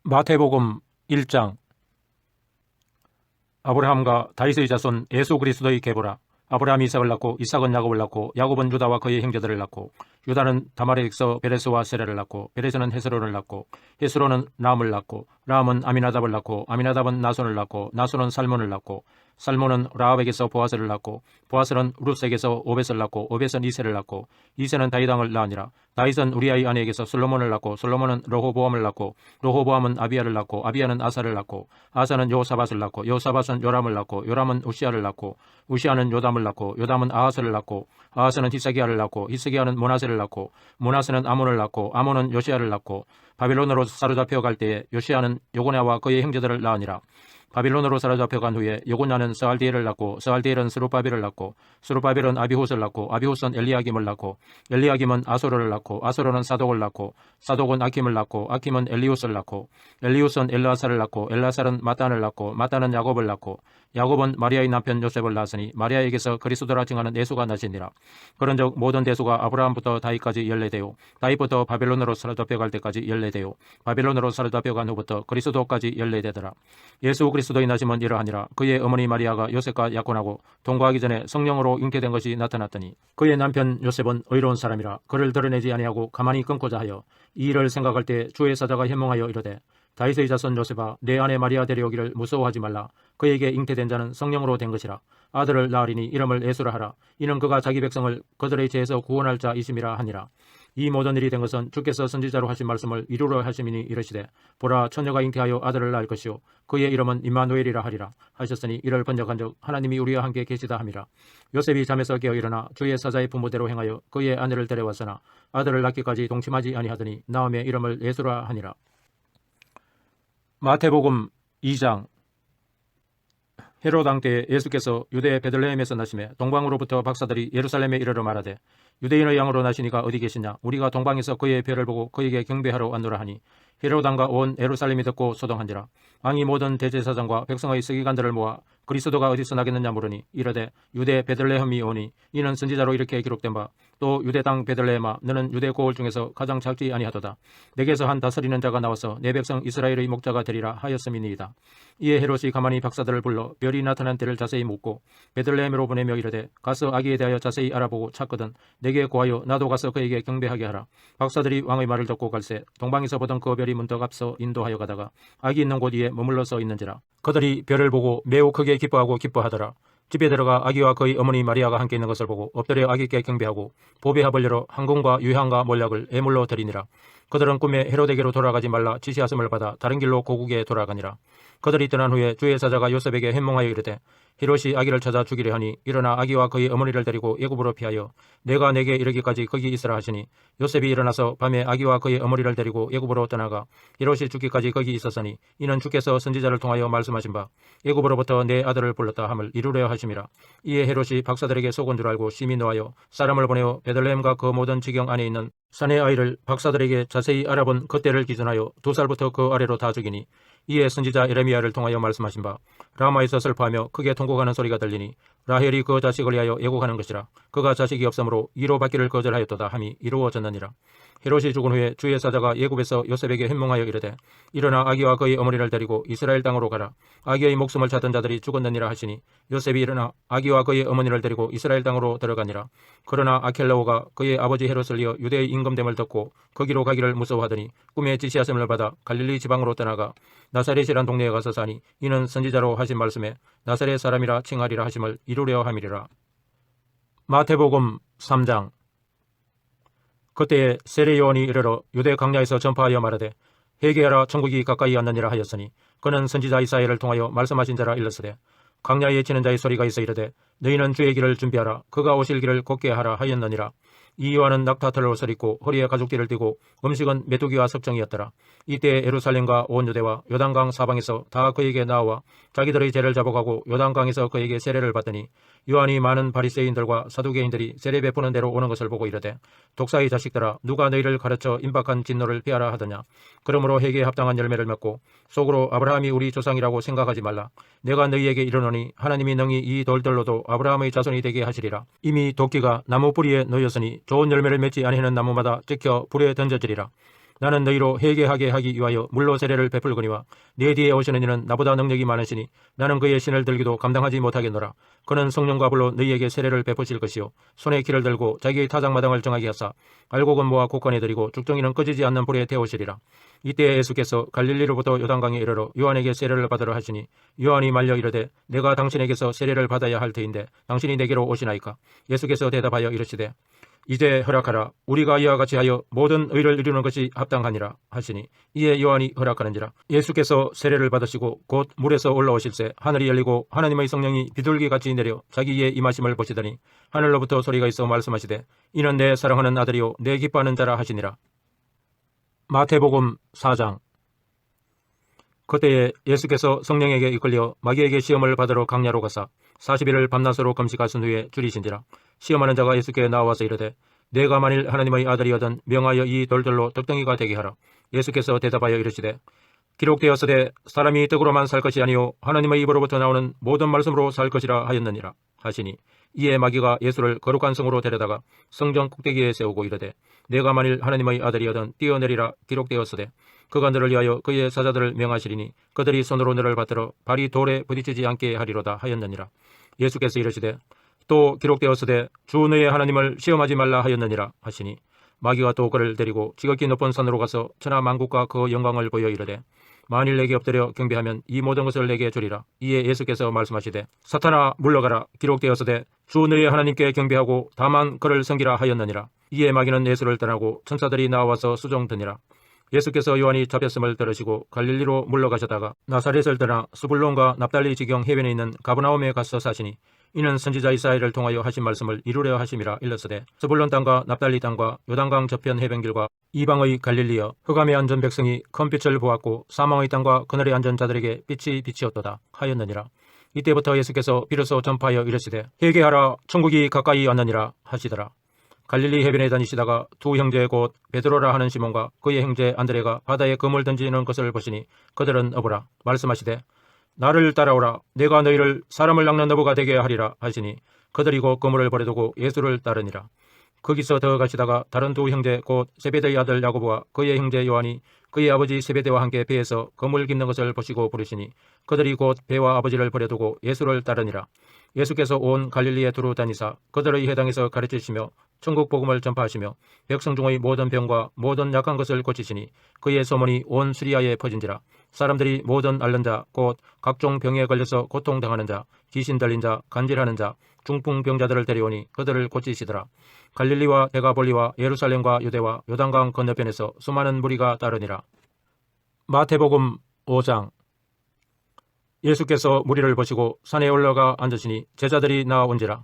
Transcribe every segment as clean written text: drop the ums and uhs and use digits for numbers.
마태복음 1장. 아브라함과 다윗의 자손 예수 그리스도의 계보라. 아브라함이 이삭을 낳고 이삭은 야곱을 낳고 야곱은 유다와 그의 형제들을 낳고 유다는 다말에서 베레스와 세라를 낳고 베레스는 헤스론을 낳고 헤스론은 람을 낳고 람은 아미나답을 낳고 아미나답은 나손을 낳고 나손은 살몬을 낳고 살몬은 라합에게서 보아스를 낳고 보아스는 루스에게서 오벳을 낳고 오벳은 이새를 낳고 이새는 다윗 왕을 낳으니라. 다윗은 우리아의 아내에게서 솔로몬을 낳고 솔로몬은 르호보암을 낳고 르호보암은 아비야를 낳고 아비야는 아사를 낳고 아사는 요사밧을 낳고 요사밧은 요람을 낳고 요람은 우시아를 낳고 우시아는 요담을 낳고 요담은 아하스를 낳고 아하스는 히스기야를 낳고 히스기야는 므낫세를 낳고 므낫세는 아몬을 낳고 아몬은 요시야를 낳고 바빌론으로 사로잡혀 갈 때에 요시야는 요고냐와 그의 형제들을 낳으니라. 바빌론으로 사로잡혀간 후에 요고냐는 스알디엘을 낳고 스알디엘은 스룹바벨을 낳고 스룹바벨은 아비훗을 낳고 아비훗은 엘리야김을 낳고 엘리야김은 아소르를 낳고 아소르는 사독을 낳고 사독은 아킴을 낳고 아킴은 엘리웃을 낳고 엘리웃은 엘라사를 낳고 엘라살은 마탄을 낳고 마탄은 야곱을 낳고 야곱은 마리아의 남편 요셉을 낳았으니 마리아에게서 그리스도라 칭하는 예수가 나시니라. 그런즉 모든 대수가 아브라함부터 다윗까지 14대요 다윗부터 바빌론으로 사로잡혀갈 때까지 14대요 바빌론으로 사로잡혀간 후부터 그리스도까지 14대더라. 예수 그리스도의 나심은 이러하니라. 그의 어머니 마리아가 요셉과 약혼하고 동거하기 전에 성령으로 잉태된 것이 나타났더니 그의 남편 요셉은 의로운 사람이라 그를 드러내지 아니하고 가만히 끊고자 하여 이 일을 생각할 때 주의 사자가 현몽하여 이르되 다윗의 자손 요셉아 내 아내 마리아 데려오기를 무서워하지 말라. 그에게 잉태된 자는 성령으로 된 것이라. 아들을 낳으리니 이름을 예수라 하라. 이는 그가 자기 백성을 그들의 죄에서 구원할 자이심이라 하니라. 이 모든 일이 된 것은 주께서 선지자로 하신 말씀을 이루려 하심이니 이르시되 보라 처녀가 잉태하여 아들을 낳을 것이요 그의 이름은 임마누엘이라 하리라 하셨으니 이를 번역한즉 하나님이 우리와 함께 계시다 함이라. 요셉이 잠에서 깨어 일어나 주의 사자의 부모대로 행하여 그의 아내를 데려왔으나 아들을 낳기까지 동침하지 아니하더니 나음에 이름을 예수라 하니라. 마태복음 2장. 헤롯 왕 때에 예수께서 유대 베들레헴에서 나시매 동방으로부터 박사들이 예루살렘에 이르러 말하되 유대인의 양으로 나시니가 어디 계시냐. 우리가 동방에서 그의 별을 보고 그에게 경배하러 왔노라 하니 헤롯 왕과 온 예루살렘이 듣고 소동한지라. 왕이 모든 대제사장과 백성의 서기관들을 모아 그리스도가 어디서 나겠느냐 물으니 이르되 유대 베들레헴이 오니 이는 선지자로 이렇게 기록된 바 또 유대 땅 베들레헴아 너는 유대 고을 중에서 가장 작지 아니하도다. 내게서 한 다스리는 자가 나와서 내 백성 이스라엘의 목자가 되리라 하였음이니이다. 이에 헤롯이 가만히 박사들을 불러 별이 나타난 때를 자세히 묻고 베들레헴으로 보내며 이르되 가서 아기에 대하여 자세히 알아보고 찾거든 내게 고하여 나도 가서 그에게 경배하게 하라. 박사들이 왕의 말을 듣고 갈새 동방에서 보던 그 별이 문득 앞서 인도하여 가다가 아기 있는 곳 위에 머물러 서 있는지라. 그들이 별을 보고 매우 크게 기뻐하고 기뻐하더라. 집에 들어가 아기와 그의 어머니 마리아가 함께 있는 것을 보고 엎드려 아기께 경배하고 보배합을 열어 항공과 유향과 몰약을 애물로 드리니라. 그들은 꿈에 헤롯에게로 돌아가지 말라 지시하심을 받아 다른 길로 고국에 돌아가니라. 그들이 떠난 후에 주의 사자가 요셉에게 현몽하여 이르되 헤롯이 아기를 찾아 죽이려 하니 일어나 아기와 그의 어머니를 데리고 애굽으로 피하여 내가 내게 이르기까지 거기 있으라 하시니 요셉이 일어나서 밤에 아기와 그의 어머니를 데리고 애굽으로 떠나가 헤롯이 죽기까지 거기 있었으니 이는 주께서 선지자를 통하여 말씀하신 바 애굽으로부터 내 아들을 불렀다 함을 이루려 하심이라. 이에 헤롯이 박사들에게 속은 줄 알고 심히 노하여 사람을 보내어 베들레헴과 그 모든 지경 안에 있는 사내 아이를 박사들에게 자세히 알아본 그때를 기준하여 2살부터 그 아래로 다 죽이니 이에 선지자 예레미야를 통하여 말씀하신 바 라마에서 슬퍼하며 크게 통곡하는 소리가 들리니 라헬이 그 자식을 위하여 애곡하는 것이라. 그가 자식이 없으므로 이로 받기를 거절하였도다 함이 이루어졌느니라. 헤롯이 죽은 후에 주의 사자가 예굽에서 요셉에게 현몽하여 이르되 일어나 아기와 그의 어머니를 데리고 이스라엘 땅으로 가라. 아기의 목숨을 찾던 자들이 죽었느니라 하시니 요셉이 일어나 아기와 그의 어머니를 데리고 이스라엘 땅으로 들어가니라. 그러나 아켈라오가 그의 아버지 헤롯을 이어 유대의 임금됨을 듣고 거기로 가기를 무서워하더니 꿈에 지시하심을 받아 갈릴리 지방으로 떠나가 나사렛이란 동네에 가서 사니 이는 선지자로 하신 말씀에 나사렛 사람이라 칭하리라 하심을 이루려 함이리라. 마태복음 3장. 그때에 세례 요한이 이르러 유대 광야에서 전파하여 말하되 회개하라 천국이 가까이 왔느니라 하였으니 그는 선지자 이사야를 통하여 말씀하신 자라 일렀으되 광야에 치는 자의 소리가 있어 이르되 너희는 주의 길을 준비하라 그가 오실 길을 걷게 하라 하였느니라. 이 요한은 낙타털 옷을 입고 허리에 가죽띠를 띠고 음식은 메뚜기와 석정이었더라. 이때 예루살렘과 온 유대와 요단강 사방에서 다 그에게 나와 자기들의 죄를 잡아가고 요단강에서 그에게 세례를 받더니 요한이 많은 바리새인들과 사두개인들이 세례 베푸는 대로 오는 것을 보고 이르되 독사의 자식들아 누가 너희를 가르쳐 임박한 진노를 피하라 하더냐. 그러므로 회개에 합당한 열매를 맺고 속으로 아브라함이 우리 조상이라고 생각하지 말라. 내가 너희에게 이르노니 하나님이 능히 이 돌들로도 아브라함의 자손이 되게 하시리라. 이미 도끼가 나무 뿌리에 놓였으니 좋은 열매를 맺지 아니하는 나무마다 찍혀 불에 던져지리라. 나는 너희로 회개하게 하기 위하여 물로 세례를 베풀거니와 내 뒤에 오시는 이는 나보다 능력이 많으시니 나는 그의 신을 들기도 감당하지 못하겠노라. 그는 성령과 불로 너희에게 세례를 베푸실 것이요 손에 키를 들고 자기의 타작마당을 정하게 하사 알곡은 모아 곳간에 들이고 죽정이는 꺼지지 않는 불에 태우시리라. 이때 예수께서 갈릴리로부터 요단강에 이르러 요한에게 세례를 받으러 하시니 요한이 말려 이르되 내가 당신에게서 세례를 받아야 할 터인데 당신이 내게로 오시나이까. 예수께서 대답하여 이르시되 이제 허락하라. 우리가 이와 같이 하여 모든 의를 이루는 것이 합당하니라 하시니 이에 요한이 허락하는지라. 예수께서 세례를 받으시고 곧 물에서 올라오실새 하늘이 열리고 하나님의 성령이 비둘기같이 내려 자기의 임하심을 보시더니 하늘로부터 소리가 있어 말씀하시되 이는 내 사랑하는 아들이요 내 기뻐하는 자라 하시니라. 마태복음 4장. 그때에 예수께서 성령에게 이끌려 마귀에게 시험을 받으러 강야로 가사 40일을 밤낮으로 금식하신 후에 줄이신지라. 시험하는 자가 예수께 나와서 이르되 내가 만일 하나님의 아들이거든 명하여 이 돌들로 떡덩이가 되게 하라. 예수께서 대답하여 이르시되 기록되었으되 사람이 떡으로만 살 것이 아니요 하나님의 입으로부터 나오는 모든 말씀으로 살 것이라 하였느니라 하시니 이에 마귀가 예수를 거룩한 성으로 데려다가 성전 꼭대기에 세우고 이르되 내가 만일 하나님의 아들이거든 뛰어내리라. 기록되었으되 그가 너를 위하여 그의 사자들을 명하시리니 그들이 손으로 너를 받들어 발이 돌에 부딪히지 않게 하리로다 하였느니라. 예수께서 이르시되 또 기록되었으되 주 너의 하나님을 시험하지 말라 하였느니라 하시니 마귀가 또 그를 데리고 지극히 높은 산으로 가서 천하 만국과 그 영광을 보여 이르되 만일 내게 엎드려 경배하면 이 모든 것을 내게 주리라. 이에 예수께서 말씀하시되 사탄아 물러가라. 기록되었으되 주 너의 하나님께 경배하고 다만 그를 섬기라 하였느니라. 이에 마귀는 예수를 떠나고 천사들이 나와서 수종드니라. 예수께서 요한이 잡혔음을 들으시고 갈릴리로 물러가셨다가 나사렛을 떠나 스불론과 납달리 지경 해변에 있는 가버나움에 가서 사시니 이는 선지자 이사야를 통하여 하신 말씀을 이루려 하심이라. 일렀으되 스불론 땅과 납달리 땅과 요단강 저편 해변길과 이방의 갈릴리여 흑암에 앉은 백성이 큰 빛을 보았고 사망의 땅과 그늘에 앉은 자들에게 빛이 비치었도다 하였느니라. 이때부터 예수께서 비로소 전파하여 이르시되 회개하라 천국이 가까이 왔느니라 하시더라. 갈릴리 해변에 다니시다가 두 형제 곧 베드로라 하는 시몬과 그의 형제 안드레가 바다에 그물 던지는 것을 보시니 그들은 어부라. 말씀하시되 나를 따라오라. 내가 너희를 사람을 낚는 어부가 되게 하리라 하시니 그들이 곧 그물을 버려두고 예수를 따르니라. 거기서 더 가시다가 다른 두 형제 곧 세베대의 아들 야고보와 그의 형제 요한이 그의 아버지 세베대와 함께 배에서 그물 깁는 것을 보시고 부르시니 그들이 곧 배와 아버지를 버려두고 예수를 따르니라. 예수께서 온 갈릴리에 두루 다니사 그들의 회당에서 가르치시며 천국 복음을 전파하시며 백성 중의 모든 병과 모든 약한 것을 고치시니 그의 소문이 온 수리아에 퍼진지라. 사람들이 모든 앓는 자 곧 각종 병에 걸려서 고통당하는 자 귀신 들린 자 간질하는 자 중풍병자들을 데려오니 그들을 고치시더라. 갈릴리와 데가볼리와 예루살렘과 유대와 요단강 건너편에서 수많은 무리가 따르니라. 마태복음 5장. 예수께서 무리를 보시고 산에 올라가 앉으시니 제자들이 나온지라.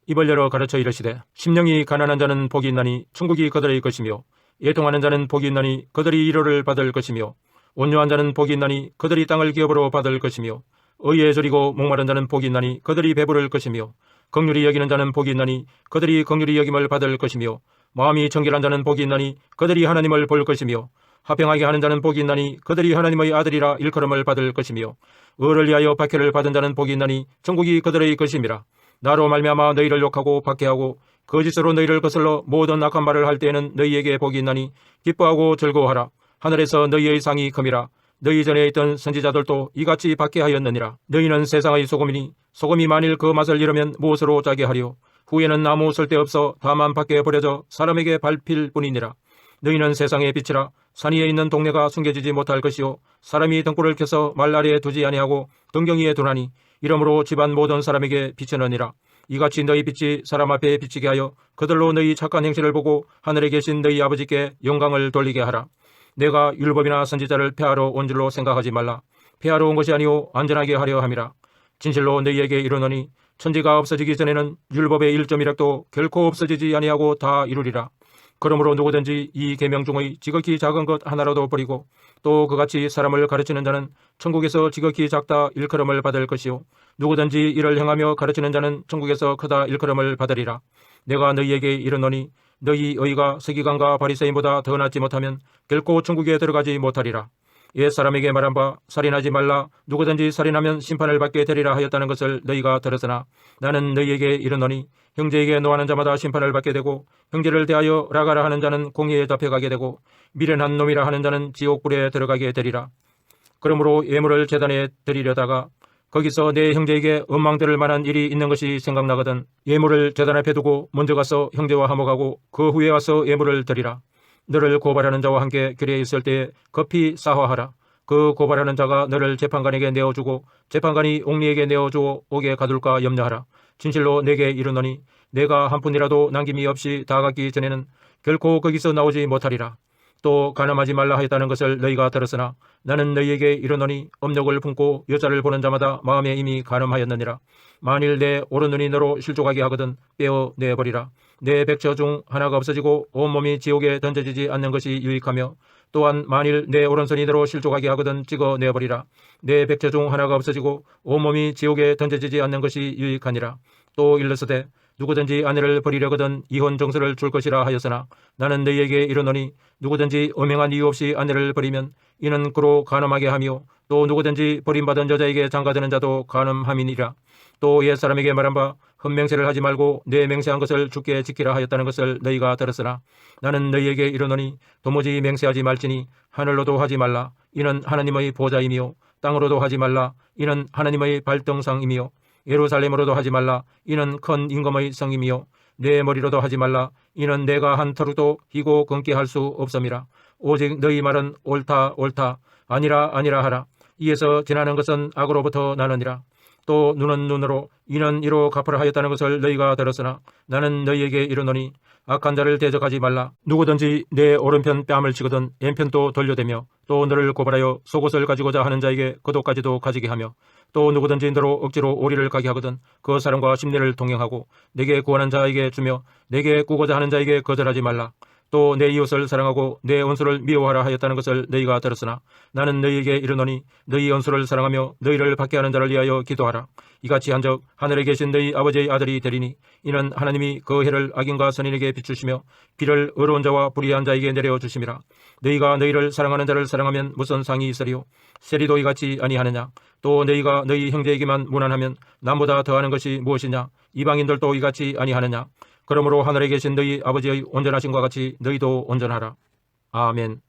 입을 열어 가르쳐 이르시되 심령이 가난한 자는 복이 있나니 천국이 그들의 것이며 애통하는 자는 복이 있나니 그들이 위로를 받을 것이며 온유한 자는 복이 있나니 그들이 땅을 기업으로 받을 것이며 의에 저리고 목마른 자는 복이 있나니 그들이 배부를 것이며 긍휼히 여기는 자는 복이 있나니 그들이 긍휼히 여김을 받을 것이며 마음이 정결한 자는 복이 있나니 그들이 하나님을 볼 것이며 화평하게 하는 자는 복이 있나니 그들이 하나님의 아들이라 일컬음을 받을 것이며 의를 위하여 박해를 받은 자는 복이 있나니 천국이 그들의 것임이라. 나로 말미암아 너희를 욕하고 박해하고 거짓으로 너희를 거슬러 모든 악한 말을 할 때에는 너희에게 복이 있나니 기뻐하고 즐거워하라. 하늘에서 너희의 상이 큼이라. 너희 전에 있던 선지자들도 이같이 박해하였느니라. 너희는 세상의 소금이니 소금이 만일 그 맛을 잃으면 무엇으로 짜게 하리요. 후에는 아무 쓸데없어 다만 밖에 버려져 사람에게 밟힐 뿐이니라. 너희는 세상의 빛이라. 산 위에 있는 동네가 숨겨지지 못할 것이요 사람이 등불을 켜서 말 아래에 두지 아니하고 등경 위에 두나니 이러므로 집안 모든 사람에게 비치느니라. 이같이 너희 빛이 사람 앞에 비치게 하여 그들로 너희 착한 행실을 보고 하늘에 계신 너희 아버지께 영광을 돌리게 하라. 내가 율법이나 선지자를 폐하러 온 줄로 생각하지 말라. 폐하러 온 것이 아니오 안전하게 하려 함이라. 진실로 너희에게 이르노니 천지가 없어지기 전에는 율법의 1.1획도 결코 없어지지 아니하고 다 이루리라. 그러므로 누구든지 이 계명 중의 지극히 작은 것 하나라도 버리고 또 그같이 사람을 가르치는 자는 천국에서 지극히 작다 일컬음을 받을 것이요 누구든지 이를 행하며 가르치는 자는 천국에서 크다 일컬음을 받으리라. 내가 너희에게 이르노니 너희 의가 서기관과 바리새인보다 더 낫지 못하면 결코 천국에 들어가지 못하리라. 옛 사람에게 말한 바 살인하지 말라 누구든지 살인하면 심판을 받게 되리라 하였다는 것을 너희가 들었으나 나는 너희에게 이르노니 형제에게 노하는 자마다 심판을 받게 되고 형제를 대하여 라가라 하는 자는 공의에 잡혀가게 되고 미련한 놈이라 하는 자는 지옥불에 들어가게 되리라. 그러므로 예물을 제단에 드리려다가 거기서 내 형제에게 원망들을 만한 일이 있는 것이 생각나거든 예물을 제단 앞에 두고 먼저 가서 형제와 화목하고 그 후에 와서 예물을 드리라. 너를 고발하는 자와 함께 결에 있을 때에 급히 사화하라. 그 고발하는 자가 너를 재판관에게 내어주고 재판관이 옥리에게 내어주어 옥에 가둘까 염려하라. 진실로 내게 이르노니 내가 한 푼이라도 남김이 없이 다 갚기 전에는 결코 거기서 나오지 못하리라. 또 간음하지 말라 하였다는 것을 너희가 들었으나 나는 너희에게 이르노니 업력을 품고 여자를 보는 자마다 마음에 이미 간음하였느니라. 만일 내 오른눈이 너로 실족하게 하거든 빼어 내버리라. 내 백처 중 하나가 없어지고 온몸이 지옥에 던져지지 않는 것이 유익하며 또한 만일 내 오른손이 너로 실족하게 하거든 찍어 내버리라. 내 백처 중 하나가 없어지고 온몸이 지옥에 던져지지 않는 것이 유익하니라. 또 일러서되 누구든지 아내를 버리려거든 이혼 정서를 줄 것이라 하였으나 나는 너희에게 이르노니 누구든지 엄행한 이유 없이 아내를 버리면 이는 그로 간음하게 하며 또 누구든지 버림받은 여자에게 장가드는 자도 간음함이니라. 또 옛사람에게 말한 바 헛맹세를 하지 말고 내 맹세한 것을 주께 지키라 하였다는 것을 너희가 들었으나 나는 너희에게 이르노니 도무지 맹세하지 말지니 하늘로도 하지 말라. 이는 하나님의 보좌이며 땅으로도 하지 말라. 이는 하나님의 발등상이며 예루살렘으로도 하지 말라. 이는 큰 임금의 성이며 내 머리로도 하지 말라. 이는 내가 한 털도 희고 끊게 할 수 없음이라. 오직 너희 말은 옳다 옳다 아니라 아니라 하라. 이에서 지나는 것은 악으로부터 나느니라. 또 눈은 눈으로 이는 이로 갚으라 하였다는 것을 너희가 들었으나 나는 너희에게 이르노니 악한 자를 대적하지 말라. 누구든지 내 오른편 뺨을 치거든 왼편도 돌려대며 또 너를 고발하여 속옷을 가지고자 하는 자에게 겉옷까지도 가지게 하며 또 누구든지 너로 억지로 오리를 가게 하거든 그 사람과 심리를 동행하고 내게 구하는 자에게 주며 내게 구고자 하는 자에게 거절하지 말라. 또 내 이웃을 사랑하고 내 원수를 미워하라 하였다는 것을 너희가 들었으나 나는 너희에게 이르노니 너희 원수를 사랑하며 너희를 박해하는 자를 위하여 기도하라. 이같이 한즉 하늘에 계신 너희 아버지의 아들이 되리니 이는 하나님이 그 해를 악인과 선인에게 비추시며 비를 의로운 자와 불의한 자에게 내려주심이라. 너희가 너희를 사랑하는 자를 사랑하면 무슨 상이 있으리요? 세리도 이같이 아니하느냐? 또 너희가 너희 형제에게만 무난하면 남보다 더하는 것이 무엇이냐? 이방인들도 이같이 아니하느냐? 그러므로 하늘에 계신 너희 아버지의 온전하심과 같이 너희도 온전하라. 아멘.